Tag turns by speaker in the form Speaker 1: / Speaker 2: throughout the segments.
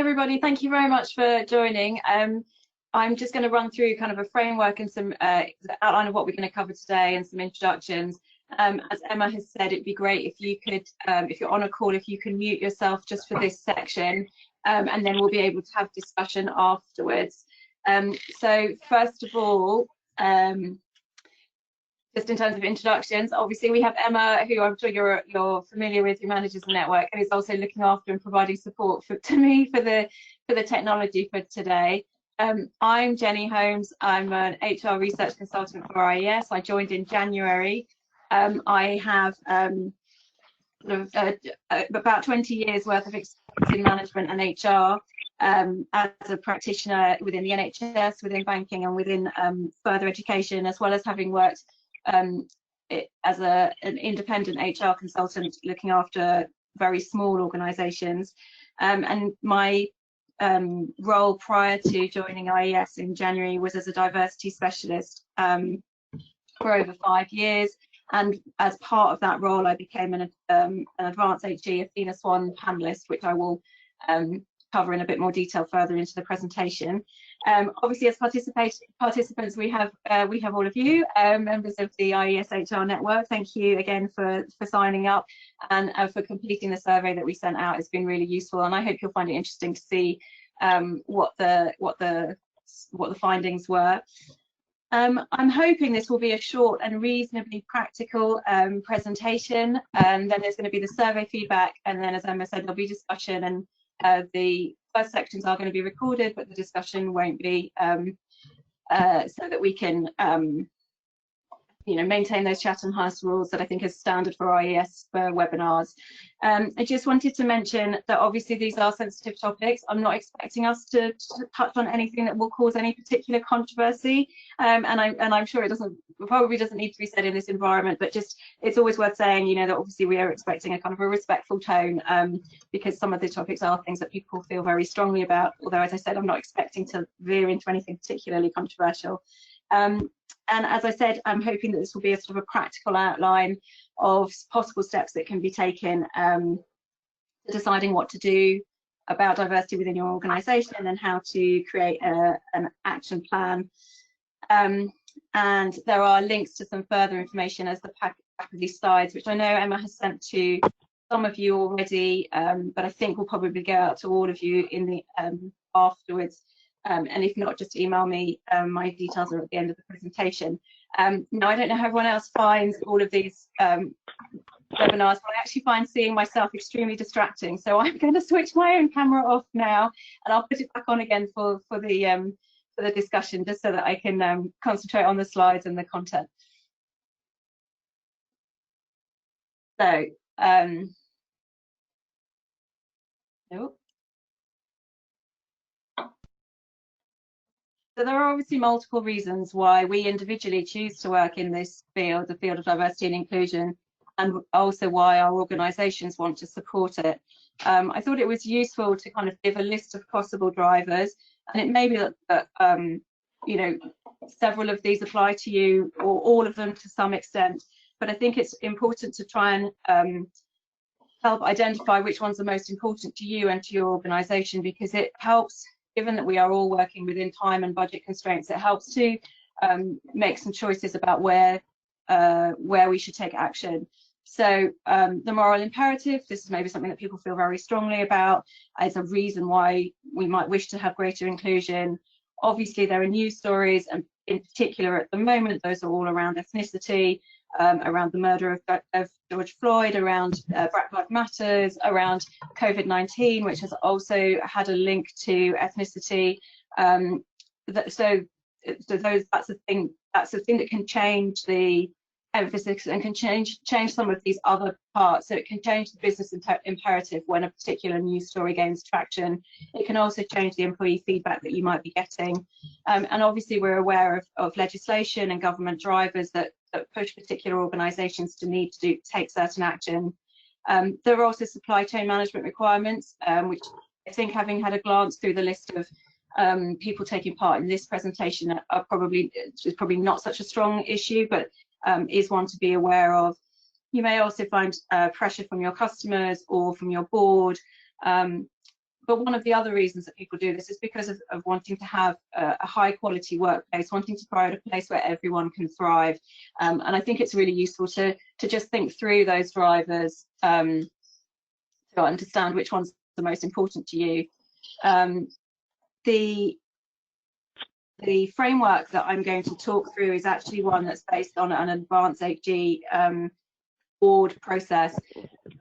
Speaker 1: everybody. Thank you very much for joining. I'm just going to run through kind of a framework and some outline of what we're going to cover today and some introductions. As Emma has said, it'd be great if you could, if you're on a call, if you can mute yourself just for this section, and then we'll be able to have discussion afterwards. So first of all, just in terms of introductions, obviously we have Emma, who I'm sure you're familiar with, who manages the network and is also looking after and providing support to me for the technology for today. I'm Jenny Holmes. I'm an HR research consultant for IES. I joined in January. I have about 20 years worth of experience in management and HR as a practitioner within the NHS, within banking and within further education, as well as having worked as an independent HR consultant looking after very small organisations. And my role prior to joining IES in January was as a diversity specialist for over 5 years. And as part of that role, I became an advanced HE Athena Swan panelist, which I will cover in a bit more detail further into the presentation. Obviously, as participants, we have all of you, members of the IES HR network. Thank you again for signing up and for completing the survey that we sent out. It's been really useful, and I hope you'll find it interesting to see what the findings were. I'm hoping this will be a short and reasonably practical presentation, and then there's going to be the survey feedback, and then, as Emma said, there'll be discussion, and the first sections are going to be recorded, but the discussion won't be, so that we can maintain those Chatham House rules that I think is standard for IES for webinars. I just wanted to mention that obviously these are sensitive topics. I'm not expecting us to touch on anything that will cause any particular controversy, and I'm sure it probably doesn't need to be said in this environment, but just it's always worth saying, that obviously we are expecting a kind of a respectful tone, because some of the topics are things that people feel very strongly about, although, as I said, I'm not expecting to veer into anything particularly controversial. And as I said, I'm hoping that this will be a sort of a practical outline of possible steps that can be taken deciding what to do about diversity within your organisation and how to create an action plan. And there are links to some further information as the back of these slides, which I know Emma has sent to some of you already, but I think will probably go out to all of you in the afterwards. And if not, just email me. My details are at the end of the presentation. Now, I don't know how everyone else finds all of these webinars, but I actually find seeing myself extremely distracting. So I'm going to switch my own camera off now, and I'll put it back on again for the discussion, just so that I can concentrate on the slides and the content. So, nope. So there are obviously multiple reasons why we individually choose to work in this field, the field of diversity and inclusion, and also why our organisations want to support it. I thought it was useful to kind of give a list of possible drivers, and it may be that several of these apply to you, or all of them to some extent, but I think it's important to try and help identify which ones are most important to you and to your organisation, because it helps. Given that we are all working within time and budget constraints, it helps to make some choices about where we should take action. So the moral imperative, this is maybe something that people feel very strongly about as a reason why we might wish to have greater inclusion. Obviously, there are news stories, and in particular at the moment, those are all around ethnicity, around the murder of George Floyd, around Black Lives Matters, around COVID-19, which has also had a link to ethnicity. That's a thing that can change the emphasis and can change some of these other parts. So it can change the business imperative when a particular news story gains traction. It can also change the employee feedback that you might be getting. And obviously we're aware of legislation and government drivers that push particular organisations to need to take certain action. There are also supply chain management requirements, which I think, having had a glance through the list of people taking part in this presentation, is probably not such a strong issue, but is one to be aware of. You may also find pressure from your customers or from your board, but one of the other reasons that people do this is because of wanting to have a high quality workplace, wanting to provide a place where everyone can thrive. And I think it's really useful to just think through those drivers to understand which ones are the most important to you. The framework that I'm going to talk through is actually one that's based on an advanced HE board process.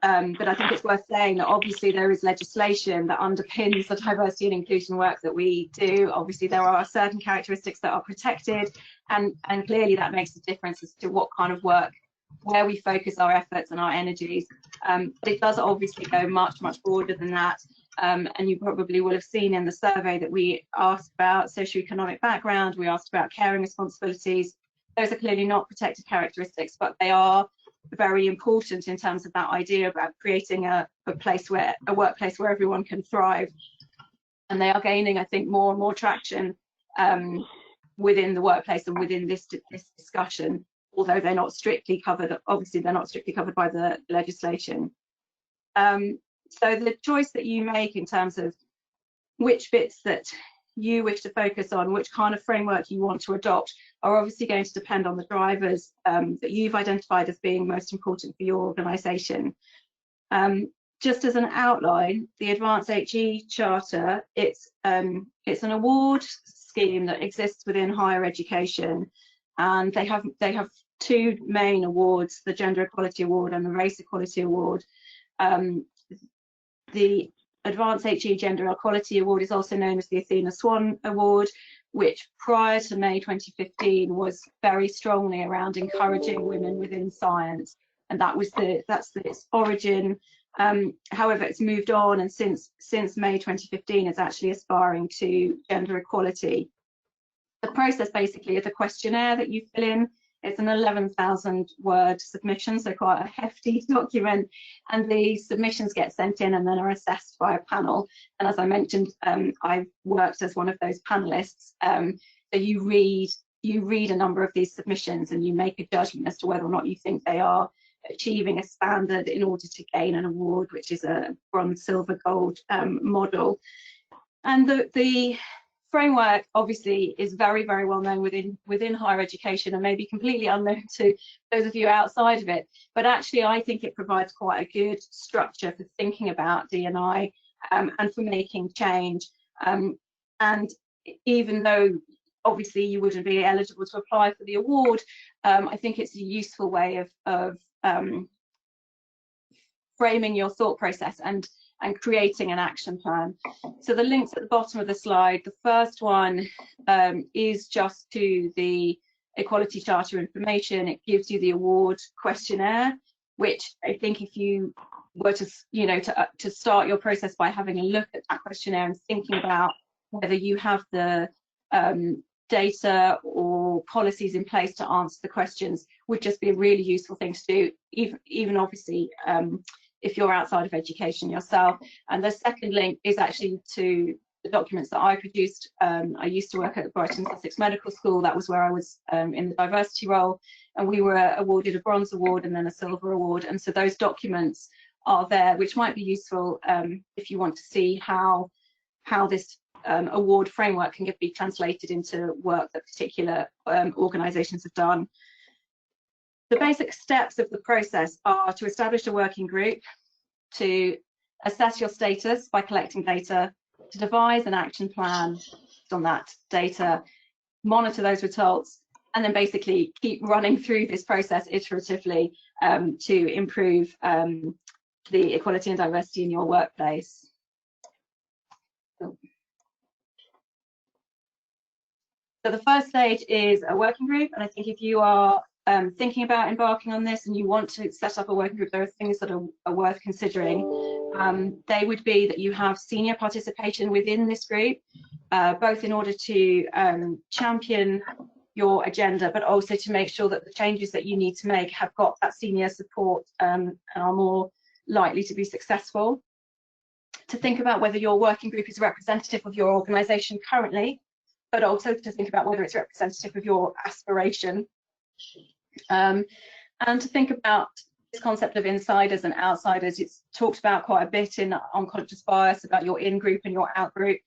Speaker 1: But I think it's worth saying that obviously there is legislation that underpins the diversity and inclusion work that we do. Obviously there are certain characteristics that are protected, and clearly that makes a difference as to what kind of work, where we focus our efforts and our energies. But it does obviously go much, much broader than that. And you probably will have seen in the survey that we asked about socioeconomic background, we asked about caring responsibilities. Those are clearly not protected characteristics, but they are very important in terms of that idea about creating a workplace where everyone can thrive. And they are gaining, I think, more and more traction within the workplace and within this discussion, although they're not strictly covered. Obviously, they're not strictly covered by the legislation. So the choice that you make in terms of which bits that you wish to focus on, which kind of framework you want to adopt, are obviously going to depend on the drivers that you've identified as being most important for your organisation. Just as an outline, the Advanced HE Charter, it's an award scheme that exists within higher education, and they have two main awards: the Gender Equality Award and the Race Equality Award. The Advanced HE Gender Equality Award is also known as the Athena Swan Award, which prior to May 2015 was very strongly around encouraging women within science, and that's its origin. However, it's moved on, and since May 2015 it's actually aspiring to gender equality. The process basically is a questionnaire that you fill in. It's an 11,000 word submission, so quite a hefty document, and the submissions get sent in and then are assessed by a panel. And as I mentioned, I've worked as one of those panelists. So you read a number of these submissions and you make a judgment as to whether or not you think they are achieving a standard in order to gain an award, which is a bronze, silver, gold model. And the framework obviously is very, very well known within higher education and maybe completely unknown to those of you outside of it. But actually, I think it provides quite a good structure for thinking about D&I and for making change. And even though obviously you wouldn't be eligible to apply for the award, I think it's a useful way of framing your thought process and creating an action plan. So the links at the bottom of the slide, the first one is just to the Equality Charter information. It gives you the award questionnaire, which I think if you were to start your process by having a look at that questionnaire and thinking about whether you have the data or policies in place to answer the questions, would just be a really useful thing to do, even obviously if you're outside of education yourself. And the second link is actually to the documents that I produced. I used to work at Brighton Sussex Medical School. That was where I was in the diversity role, and we were awarded a bronze award and then a silver award. And so those documents are there, which might be useful if you want to see how this award framework can be translated into work that particular organisations have done. The basic steps of the process are to establish a working group, to assess your status by collecting data, to devise an action plan based on that data, monitor those results, and then basically keep running through this process iteratively to improve the equality and diversity in your workplace. So the first stage is a working group, and I think if you are thinking about embarking on this and you want to set up a working group, there are things that are worth considering. They would be that you have senior participation within this group, both in order to champion your agenda, but also to make sure that the changes that you need to make have got that senior support and are more likely to be successful. To think about whether your working group is representative of your organisation currently, but also to think about whether it's representative of your aspiration. And to think about concept of insiders and outsiders, it's talked about quite a bit in unconscious bias, about your in-group and your out-group.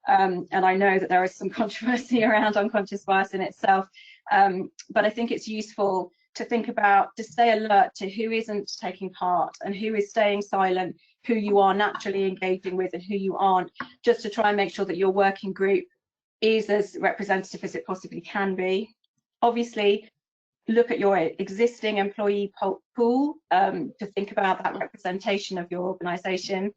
Speaker 1: And I know that there is some controversy around unconscious bias in itself, but I think it's useful to think about, to stay alert to who isn't taking part and who is staying silent, who you are naturally engaging with and who you aren't, just to try and make sure that your working group is as representative as it possibly can be. Obviously, look at your existing employee pool to think about that representation of your organisation.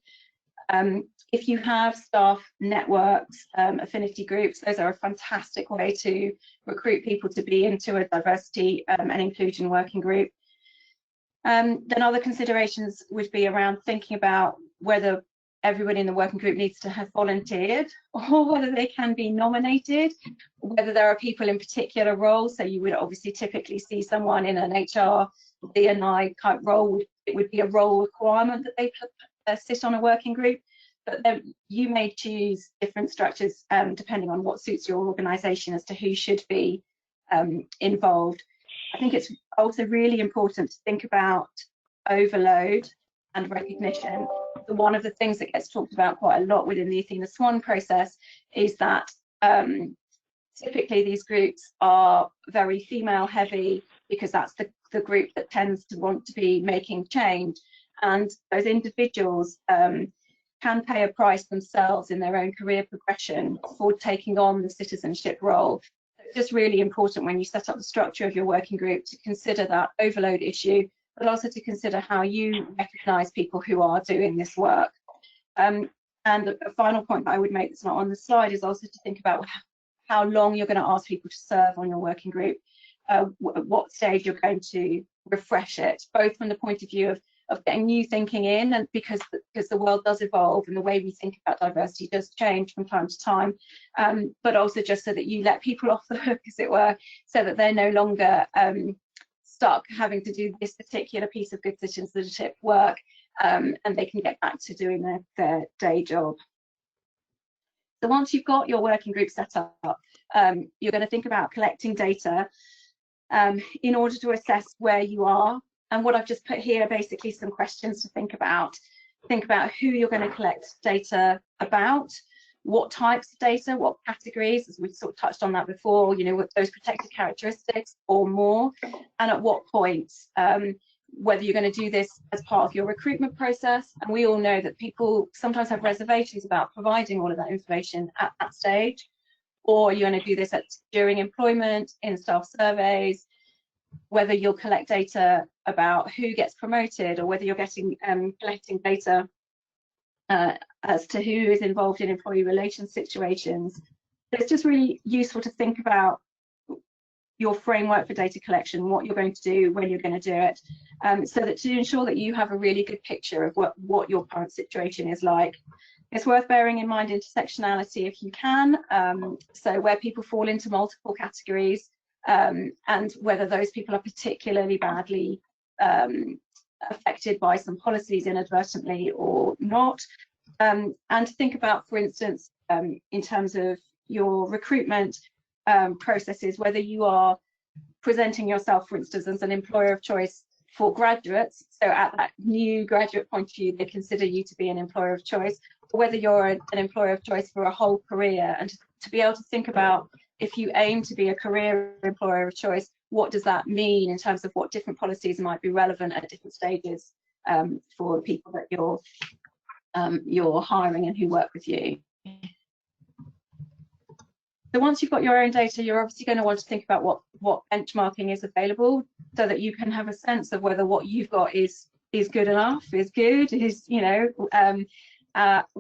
Speaker 1: If you have staff networks, affinity groups, those are a fantastic way to recruit people to be into a diversity and inclusion working group. Then other considerations would be around thinking about whether everybody in the working group needs to have volunteered or whether they can be nominated, whether there are people in particular roles. So you would obviously typically see someone in an HR, D&I type role. It would be a role requirement that they sit on a working group, but then you may choose different structures depending on what suits your organisation as to who should be involved. I think it's also really important to think about overload and recognition. So one of the things that gets talked about quite a lot within the Athena Swan process is that typically these groups are very female heavy, because that's the group that tends to want to be making change, and those individuals can pay a price themselves in their own career progression for taking on the citizenship role. It's just really important when you set up the structure of your working group to consider that overload issue, but also to consider how you recognise people who are doing this work. And a final point that I would make that's not on the slide is also to think about how long you're going to ask people to serve on your working group, at what stage you're going to refresh it, both from the point of view of getting new thinking in, and because the world does evolve and the way we think about diversity does change from time to time, but also just so that you let people off the hook, as it were, so that they're no longer stuck having to do this particular piece of good citizenship work, and they can get back to doing their day job. So once you've got your working group set up, you're going to think about collecting data in order to assess where you are. And what I've just put here are basically some questions to think about. Think about who you're going to collect data about, what types of data, what categories, as we've sort of touched on that before, you know, with those protected characteristics or more, and at what points, whether you're going to do this as part of your recruitment process. And we all know that people sometimes have reservations about providing all of that information at that stage, or you're going to do this during employment, in staff surveys, whether you'll collect data about who gets promoted, or whether you're collecting data as to who is involved in employee relations situations. It's just really useful to think about your framework for data collection, what you're going to do, when you're going to do it, so that to ensure that you have a really good picture of what your current situation is like. It's worth bearing in mind intersectionality if you can, so where people fall into multiple categories, and whether those people are particularly badly affected by some policies inadvertently or not, and to think about, for instance, in terms of your recruitment processes, whether you are presenting yourself, for instance, as an employer of choice for graduates, so at that new graduate point of view they consider you to be an employer of choice, or whether you're an employer of choice for a whole career, and to be able to think about, if you aim to be a career employer of choice, what does that mean in terms of what different policies might be relevant at different stages for the people that you're hiring and who work with you. So once you've got your own data, you're obviously going to want to think about what benchmarking is available, so that you can have a sense of whether what you've got is good enough, is good, is, you know,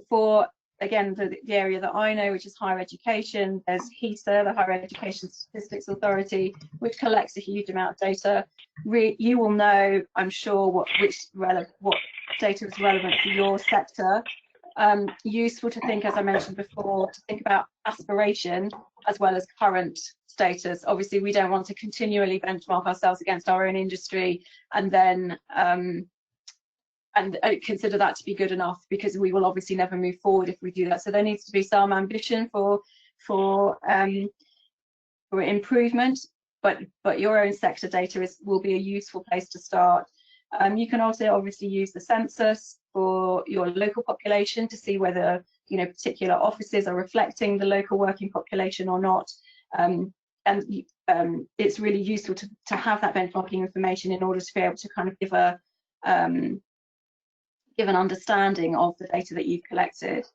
Speaker 1: for, again, the area that I know, which is higher education, there's HESA, the Higher Education Statistics Authority, which collects a huge amount of data. You will know, I'm sure, what data is relevant for your sector. Useful to think, as I mentioned before, to think about aspiration as well as current status. Obviously, we don't want to continually benchmark ourselves against our own industry and then consider that to be good enough, because we will obviously never move forward if we do that. So there needs to be some ambition for improvement, but your own sector data will be a useful place to start. You can also obviously use the census for your local population to see whether particular offices are reflecting the local working population or not. It's really useful to have that benchmarking information in order to be able to kind of give an understanding of the data that you've collected.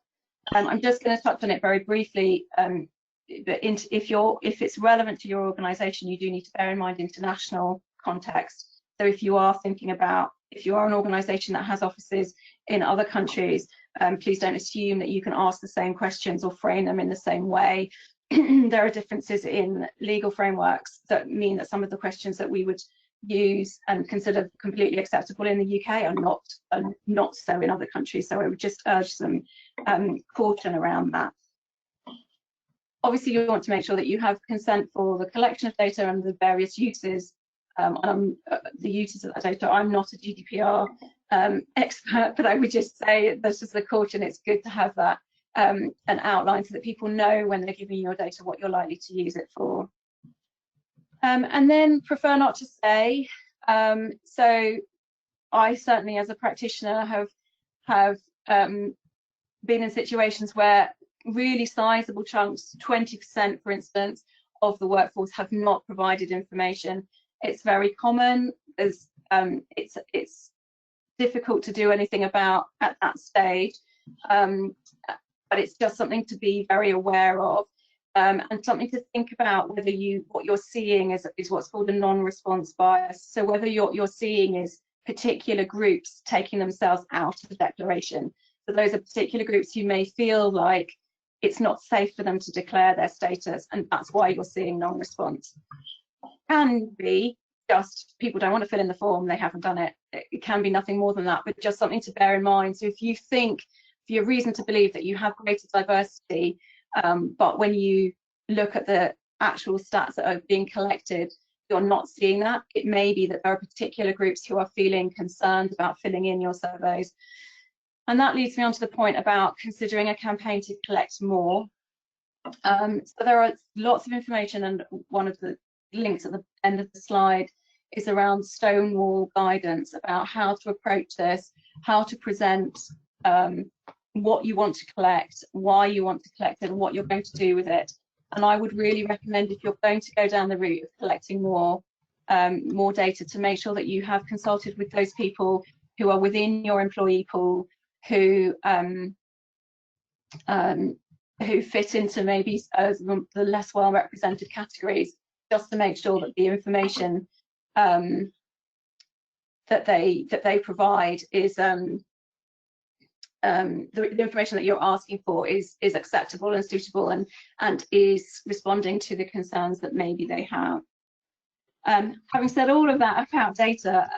Speaker 1: I'm just going to touch on it very briefly. But if it's relevant to your organisation, you do need to bear in mind international context. So if you are an organisation that has offices in other countries, please don't assume that you can ask the same questions or frame them in the same way. There are differences in legal frameworks that mean that some of the questions that we would use and consider completely acceptable in the UK are not so in other countries. So I would just urge some caution around that. Obviously, you want to make sure that you have consent for the collection of data and the various uses. The uses of that data. I'm not a GDPR expert, but I would just say that's just the caution. It's good to have that an outline so that people know when they're giving you your data what you're likely to use it for. And then prefer not to say. So I certainly, as a practitioner, have been in situations where really sizable chunks, 20%, for instance, of the workforce have not provided information. It's very common. It's difficult to do anything about at that stage, but it's just something to be very aware of, and something to think about whether what you're seeing is what's called a non-response bias. So whether you're seeing is particular groups taking themselves out of the declaration. So those are particular groups who may feel like it's not safe for them to declare their status, and that's why you're seeing non-response. Can be just people don't want to fill in the form, they haven't done it. It can be nothing more than that, but just something to bear in mind. So if you have reason to believe that you have greater diversity, but when you look at the actual stats that are being collected, you're not seeing that, it may be that there are particular groups who are feeling concerned about filling in your surveys. And that leads me on to the point about considering a campaign to collect more. So there are lots of information, and one of the links at the end of the slide is around Stonewall guidance about how to approach this, how to present what you want to collect, why you want to collect it, and what you're going to do with it. And I would really recommend, if you're going to go down the route of collecting more data, to make sure that you have consulted with those people who are within your employee pool, who fit into maybe the less well represented categories, just to make sure that the information that they provide is the information that you're asking for is acceptable and suitable, and is responding to the concerns that maybe they have. Having said all of that about data,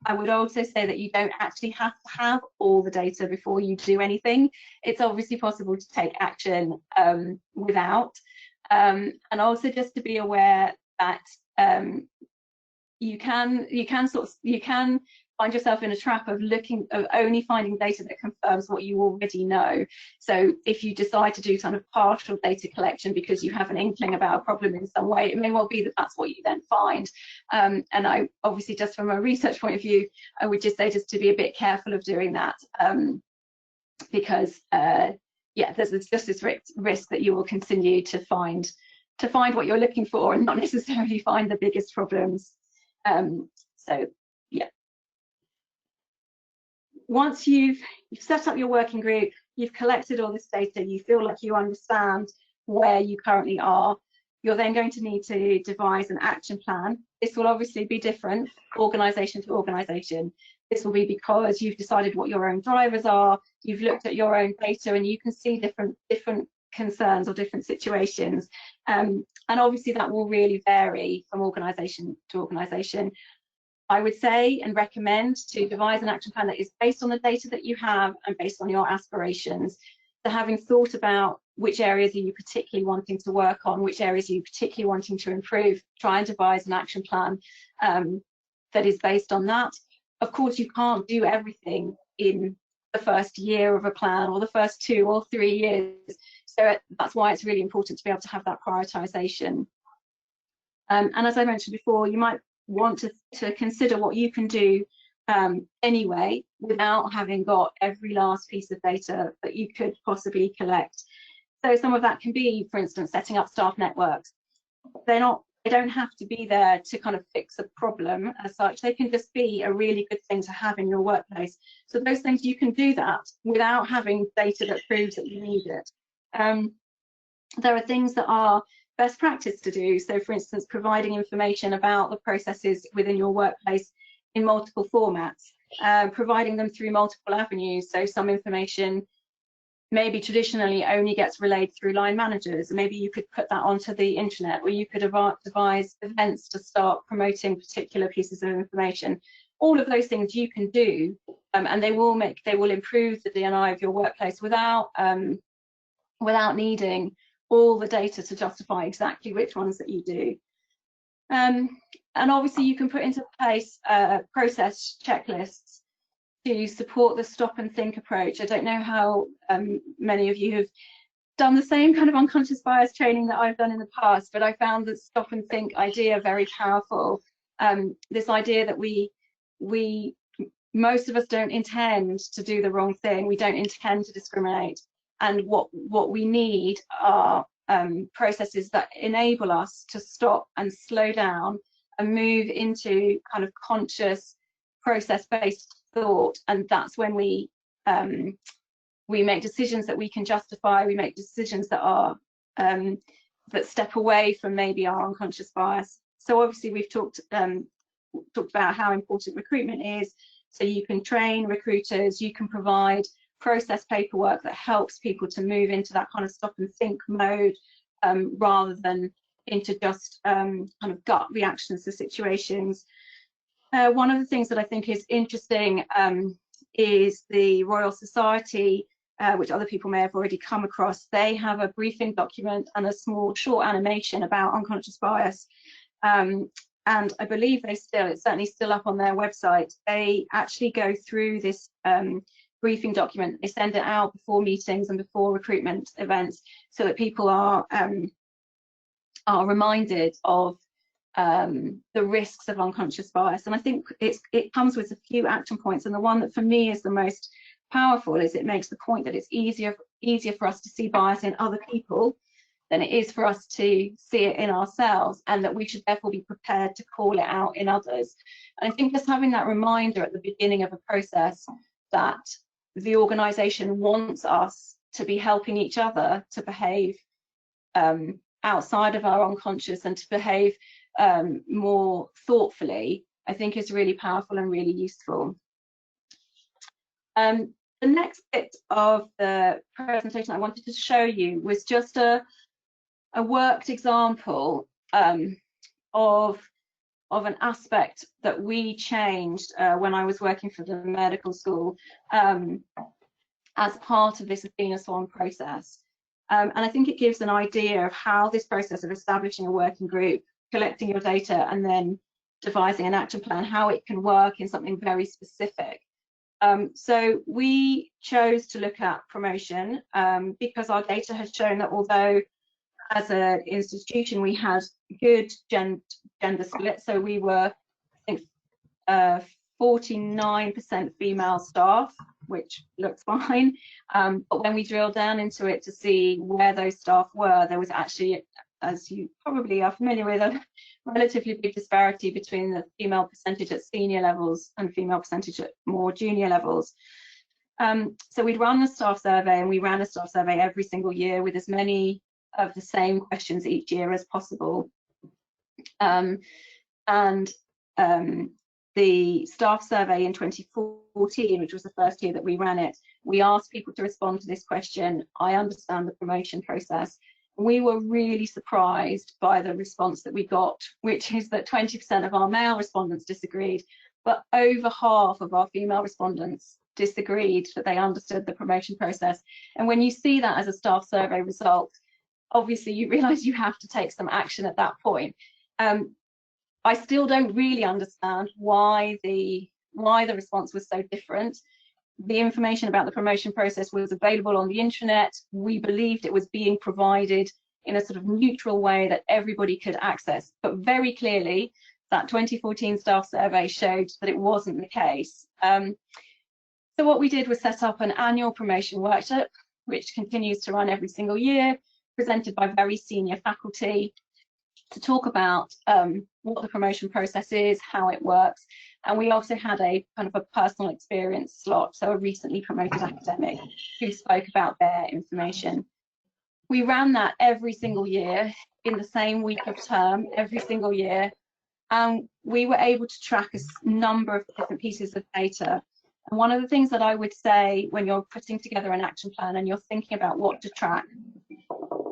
Speaker 1: I would also say that you don't actually have to have all the data before you do anything. It's obviously possible to take action without, and also just to be aware that you can find yourself in a trap of only finding data that confirms what you already know. So if you decide to do kind of partial data collection because you have an inkling about a problem in some way, it may well be that that's what you then find. And I obviously, just from a research point of view, I would just say just to be a bit careful of doing that, because yeah, there's just this risk that you will continue to find what you're looking for and not necessarily find the biggest problems. So yeah. Once you've set up your working group, you've collected all this data, you feel like you understand where you currently are, you're then going to need to devise an action plan. This will obviously be different organisation to organisation. This will be because you've decided what your own drivers are, you've looked at your own data, and you can see different concerns or different situations. And obviously that will really vary from organisation to organisation. I would say and recommend to devise an action plan that is based on the data that you have and based on your aspirations. So having thought about which areas are you particularly wanting to work on, which areas are you particularly wanting to improve, try and devise an action plan that is based on that. Of course, you can't do everything in the first year of a plan or the first 2 or 3 years. So that's why it's really important to be able to have that prioritisation. And as I mentioned before, you might want to consider what you can do anyway, without having got every last piece of data that you could possibly collect. So some of that can be, for instance, setting up staff networks. They don't have to be there to kind of fix a problem as such. They can just be a really good thing to have in your workplace. So those things, you can do that without having data that proves that you need it. There are things that are best practice to do. So for instance, providing information about the processes within your workplace in multiple formats, providing them through multiple avenues. So some information maybe traditionally only gets relayed through line managers. Maybe you could put that onto the internet, or you could devise events to start promoting particular pieces of information. All of those things you can do, and they will improve the D&I of your workplace without needing all the data to justify exactly which ones that you do. And obviously you can put into place process checklists to support the stop and think approach. I don't know how many of you have done the same kind of unconscious bias training that I've done in the past, but I found the stop and think idea very powerful. This idea that most of us don't intend to do the wrong thing. We don't intend to discriminate. And what we need are processes that enable us to stop and slow down and move into kind of conscious process-based thought. And that's when we make decisions that we can justify. We make decisions that are that step away from maybe our unconscious bias. So obviously we've talked about how important recruitment is. So you can train recruiters, you can provide process paperwork that helps people to move into that kind of stop and think mode, rather than into just kind of gut reactions to situations. One of the things that I think is interesting is the Royal Society, which other people may have already come across. They have a briefing document and a small short animation about unconscious bias. And I believe it's certainly still up on their website. They actually go through this briefing document. They send it out before meetings and before recruitment events, so that people are reminded of the risks of unconscious bias. And I think it comes with a few action points, and the one that for me is the most powerful is it makes the point that it's easier for us to see bias in other people than it is for us to see it in ourselves, and that we should therefore be prepared to call it out in others. And I think just having that reminder at the beginning of a process that the organisation wants us to be helping each other to behave outside of our unconscious and to behave more thoughtfully, I think is really powerful and really useful. The next bit of the presentation I wanted to show you was just a worked example of an aspect that we changed when I was working for the medical school as part of this Athena Swan process. And I think it gives an idea of how this process of establishing a working group, collecting your data, and then devising an action plan, how it can work in something very specific. So we chose to look at promotion because our data has shown that although as an institution we had good gender split, so we were, I think, 49% female staff, which looks fine, but when we drilled down into it to see where those staff were, there was actually, as you probably are familiar with, a relatively big disparity between the female percentage at senior levels and female percentage at more junior levels. So we'd run the staff survey, and we ran a staff survey every single year with as many of the same questions each year as possible. The staff survey in 2014, which was the first year that we ran it, we asked people to respond to this question: I understand the promotion process. We were really surprised by the response that we got, which is that 20% of our male respondents disagreed, but over half of our female respondents disagreed that they understood the promotion process. And when you see that as a staff survey result, obviously you realise you have to take some action at that point. I still don't really understand why the response was so different. The information about the promotion process was available on the internet. We believed it was being provided in a sort of neutral way that everybody could access. But very clearly, that 2014 staff survey showed that it wasn't the case. So what we did was set up an annual promotion workshop, which continues to run every single year, presented by very senior faculty, to talk about what the promotion process is, how it works. And we also had a kind of a personal experience slot, so a recently promoted academic who spoke about their information. We ran that every single year in the same week of term, every single year, and we were able to track a number of different pieces of data. And one of the things that I would say when you're putting together an action plan and you're thinking about what to track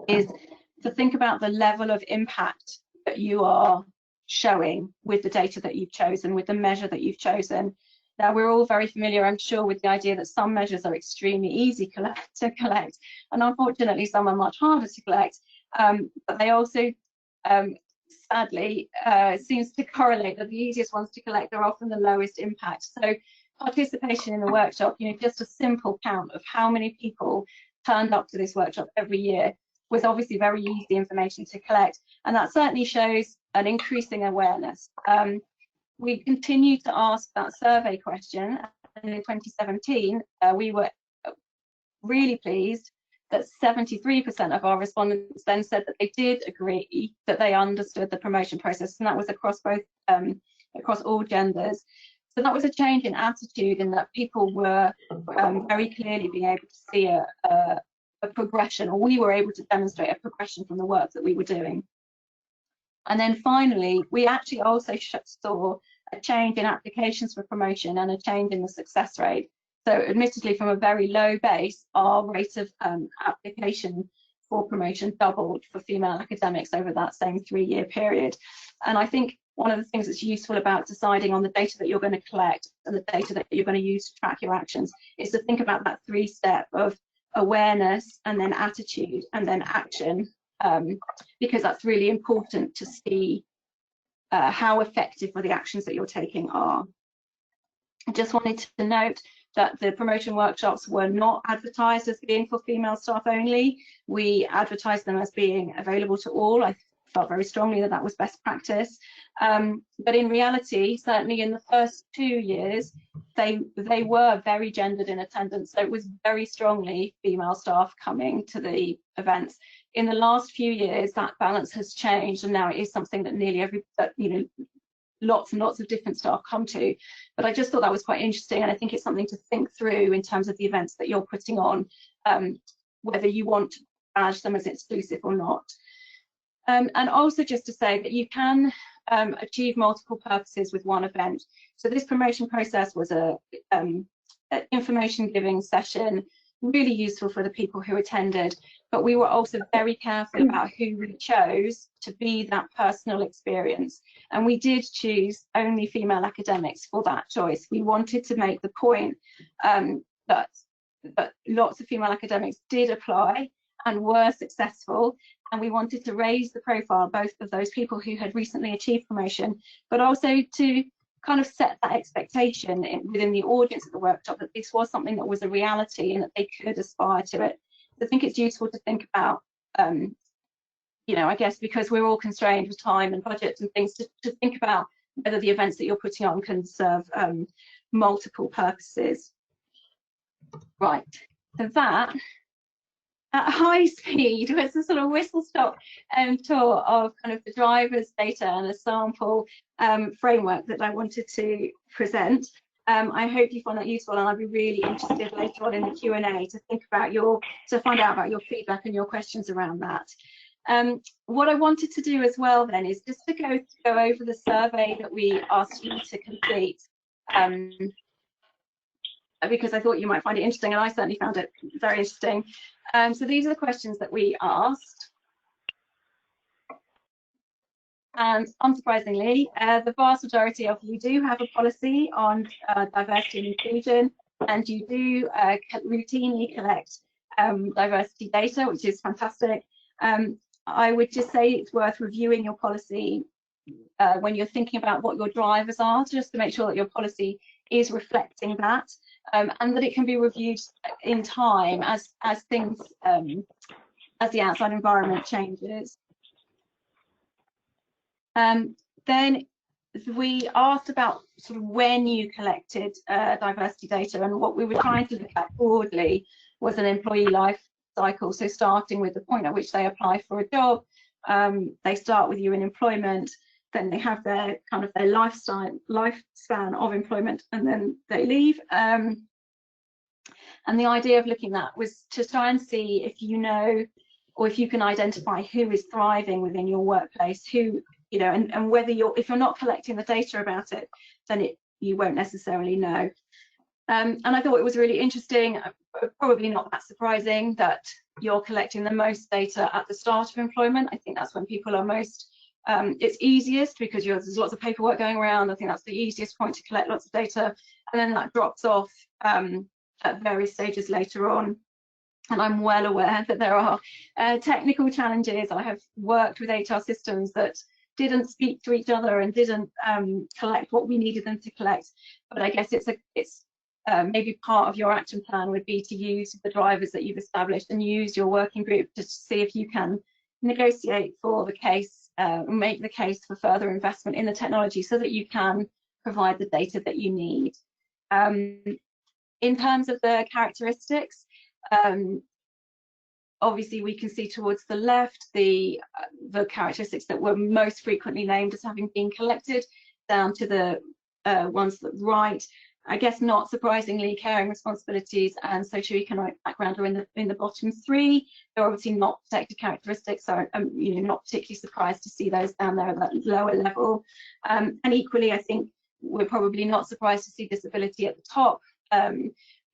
Speaker 1: is to think about the level of impact that you are showing with the data that you've chosen, with the measure that you've chosen. Now, we're all very familiar, I'm sure, with the idea that some measures are extremely easy to collect, and unfortunately some are much harder to collect, but they also sadly seems to correlate that the easiest ones to collect are often the lowest impact. So participation in the workshop, just a simple count of how many people turned up to this workshop every year was obviously very easy information to collect, and that certainly shows an increasing awareness. We continued to ask that survey question, and in 2017 we were really pleased that 73% of our respondents then said that they did agree that they understood the promotion process, and that was across both across all genders. So that was a change in attitude, in that people were very clearly being able to see a progression, or we were able to demonstrate a progression from the work that we were doing. And then finally, we actually also saw a change in applications for promotion and a change in the success rate. So admittedly, from a very low base, our rate of application for promotion doubled for female academics over that same 3-year period. And I think one of the things that's useful about deciding on the data that you're going to collect and the data that you're going to use to track your actions is to think about that 3-step of awareness, and then attitude, and then action, because that's really important to see how effective the actions that you're taking are. I just wanted to note that the promotion workshops were not advertised as being for female staff only. We advertised them as being available to all. I felt very strongly that that was best practice. But in reality, certainly in the first 2 years, they were very gendered in attendance. So it was very strongly female staff coming to the events. In the last few years, that balance has changed, and now it is something that nearly lots and lots of different staff come to. But I just thought that was quite interesting, and I think it's something to think through in terms of the events that you're putting on, whether you want to badge them as exclusive or not. And also just to say that you can achieve multiple purposes with one event. So this promotion process was an information giving session, really useful for the people who attended, but we were also very careful about who we chose to be that personal experience. And we did choose only female academics for that choice. We wanted to make the point that lots of female academics did apply and were successful, and we wanted to raise the profile both of those people who had recently achieved promotion, but also to kind of set that expectation within the audience at the workshop that this was something that was a reality and that they could aspire to it. I think it's useful to think about, I guess because we're all constrained with time and budgets and things, to think about whether the events that you're putting on can serve multiple purposes. Right, so that at high speed was a sort of whistle-stop tour of kind of the driver's data and the sample framework that I wanted to present. I hope you found that useful, and I'd be really interested later on in the Q&A to find out about your feedback and your questions around that. What I wanted to do as well then is just to go over the survey that we asked you to complete, because I thought you might find it interesting, and I certainly found it very interesting. So these are the questions that we asked. And unsurprisingly, the vast majority of you do have a policy on diversity and inclusion, and you do routinely collect diversity data, which is fantastic. I would just say it's worth reviewing your policy when you're thinking about what your drivers are, just to make sure that your policy is reflecting that, and that it can be reviewed in time as things, as the outside environment changes. Then we asked about sort of when you collected diversity data, and what we were trying to look at broadly was an employee life cycle. So starting with the point at which they apply for a job, they start with you in employment, then they have their kind of their lifespan of employment, and then they leave. And the idea of looking at was to try and see if you know, or if you can identify who is thriving within your workplace, who, you know, and whether if you're not collecting the data about it, then you won't necessarily know. And I thought it was really interesting, probably not that surprising, that you're collecting the most data at the start of employment. I think that's when people are most, it's easiest because there's lots of paperwork going around. I think that's the easiest point to collect lots of data, and then that drops off at various stages later on. And I'm well aware that there are technical challenges. I have worked with HR systems that didn't speak to each other and didn't collect what we needed them to collect. But I guess it's maybe part of your action plan would be to use the drivers that you've established and use your working group to see if you can negotiate for the case, make the case for further investment in the technology so that you can provide the data that you need. In terms of the characteristics, obviously we can see towards the left the characteristics that were most frequently named as having been collected, down to the ones that right. I guess not surprisingly, caring responsibilities and socioeconomic background are in the bottom three. They're obviously not protected characteristics, so I'm not particularly surprised to see those down there at that lower level. And equally, I think we're probably not surprised to see disability at the top,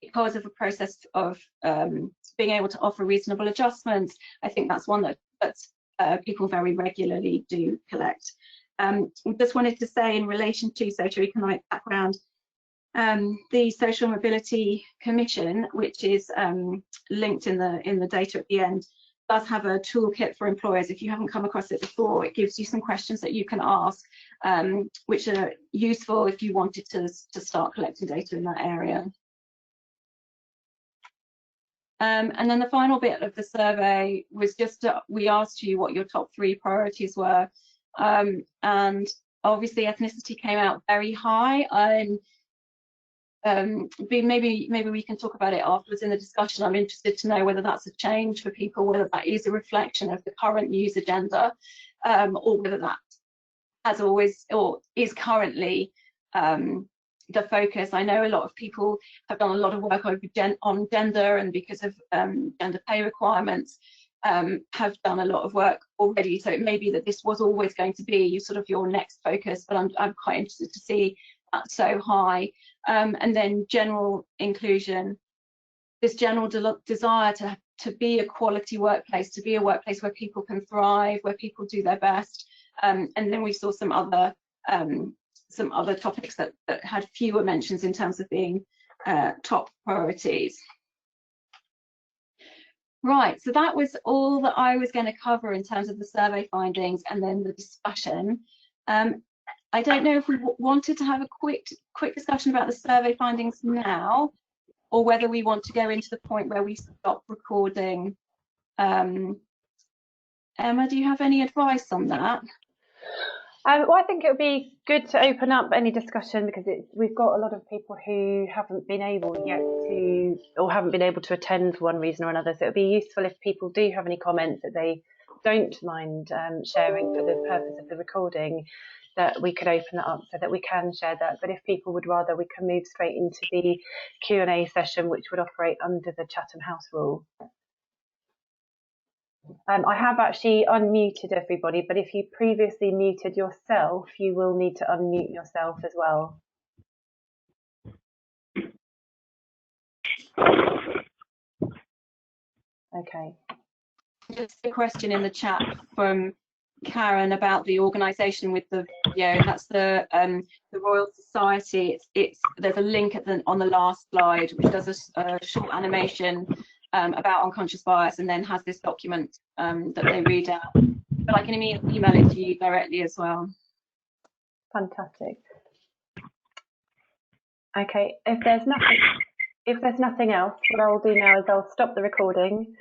Speaker 1: because of a process of being able to offer reasonable adjustments. I think that's one that people very regularly do collect. Just wanted to say, in relation to socioeconomic background, the Social Mobility Commission, which is linked in the data at the end, does have a toolkit for employers. If you haven't come across it before, it gives you some questions that you can ask, which are useful if you wanted to start collecting data in that area. And then the final bit of the survey was just we asked you what your top 3 priorities were, and obviously ethnicity came out very high. Maybe we can talk about it afterwards in the discussion. I'm interested to know whether that's a change for people, whether that is a reflection of the current news agenda, or whether that has always or is currently the focus. I know a lot of people have done a lot of work on gender, and because of gender pay requirements, have done a lot of work already. So it may be that this was always going to be sort of your next focus, but I'm quite interested to see that so high. And then general inclusion, this general desire to be a quality workplace, to be a workplace where people can thrive, where people do their best. And then we saw some other topics that had fewer mentions in terms of being top priorities. Right, so that was all that I was going to cover in terms of the survey findings and then the discussion. I don't know if we wanted to have a quick discussion about the survey findings now, or whether we want to go into the point where we stop recording. Emma, do you have any advice on that?
Speaker 2: Well, I think it would be good to open up any discussion, because we've got a lot of people who haven't been able yet to, or haven't been able to attend for one reason or another. So it would be useful if people do have any comments that they don't mind sharing for the purpose of the recording, that we could open that up so that we can share that. But if people would rather, we can move straight into the Q&A session, which would operate under the Chatham House rule. I have actually unmuted everybody, but if you previously muted yourself, you will need to unmute yourself as well. Okay.
Speaker 1: Just a question in the chat from Karen about the organisation with the video. That's the Royal Society. There's a link on the last slide, which does a short animation about unconscious bias, and then has this document that they read out. But I can email it to you directly as well.
Speaker 2: Fantastic. Okay, if there's nothing else, what I'll do now is I'll stop the recording.